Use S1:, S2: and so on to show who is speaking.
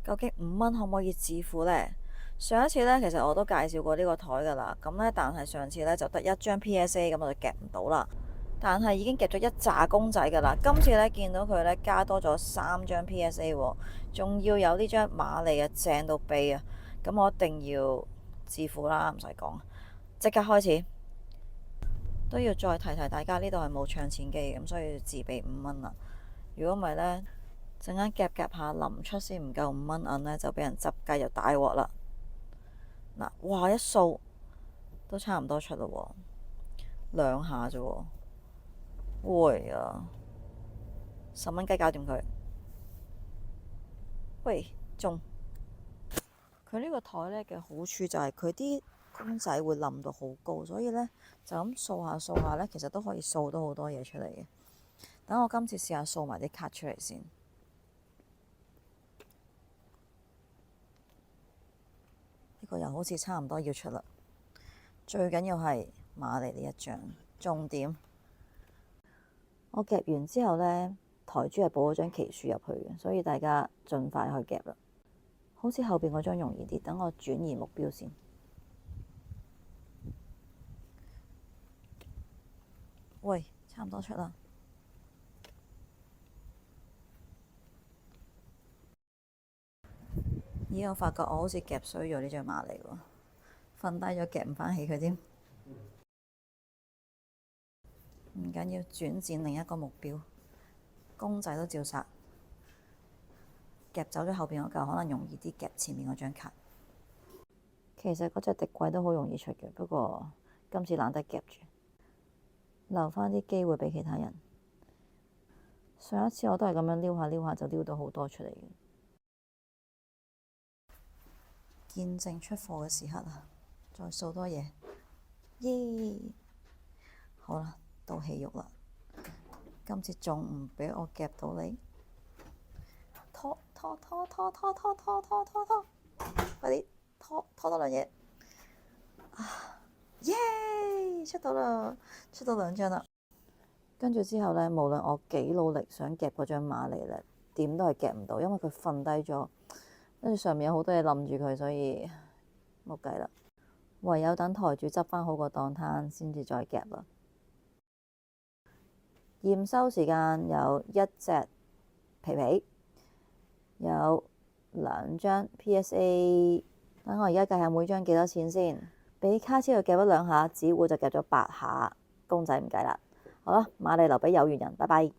S1: 究竟5蚊可唔可以致富呢？上一次呢，其實我都介紹過呢個台㗎啦。咁呢，但係上次呢，就得一張 PSA，咁我就夾唔到啦。但係已經夾咗一紮公仔㗎啦。今次呢，見到佢呢，加多咗3張 PSA 喎，仲要有呢張馬利啊，正到痹啊！咁我一定要致富啦，唔使講，即刻開始。都要再提提大家，呢度係冇搶錢機，咁所以自備5蚊啦。如果唔係呢，陣間夾夾下臨出先唔夠5蚊銀呢，就俾人執雞就大鑊啦。嗱，哇，一掃都差唔多出啦喎，2下啫喎。會啊，10蚊雞搞掂佢。喂，中。佢呢個台呢嘅好處就係佢啲公仔會冧到好高，所以呢，就咁掃下掃下呢，其實都可以掃到好多嘢出嚟嘅。等我今次試下掃埋啲卡出嚟先。呢個又好似差唔多要出啦。最緊要係馬利呢一張，重點。我夾完之後呢，台主係補咗張奇書入去嘅，所以大家盡快去夾啦。好似後邊嗰張容易啲，等我轉移目標先。喂，差唔多出啦。咦，我發覺我好似夾衰咗呢張馬利喎，瞓低咗夾唔返起佢添。唔緊要，轉戰另一個目標，公仔都照殺。夾走咗後邊嗰嚿，可能容易啲夾前面嗰張卡。其實嗰隻迪貴都好容易出嘅，不過今次懶得夾住，留返啲機會俾其他人。上一次我都係咁樣撩下撩下就撩到好多出嚟嘅。見證出貨嘅時刻啊！再掃多嘢，耶！好啦，到戲肉啦。今次仲唔俾我夾到你？拖拖拖拖拖拖拖拖拖拖，快啲拖多兩嘢啊！耶！出到啦，出到2張啦。跟住之後呢，無論我幾努力想夾嗰張馬利呢，點都係夾唔到，因為佢瞓低咗，跟住上面有好多嘢冧住佢，所以冇計啦。唯有等台主執返好個檔攤先至再夾啦。驗收時間有1隻皮皮，有2張 PSA。等我而家計下每張幾多錢先。俾卡車佢夾咗2下，紙糊就夾咗8下，公仔唔計啦。好啦，馬利留俾有緣人，拜拜。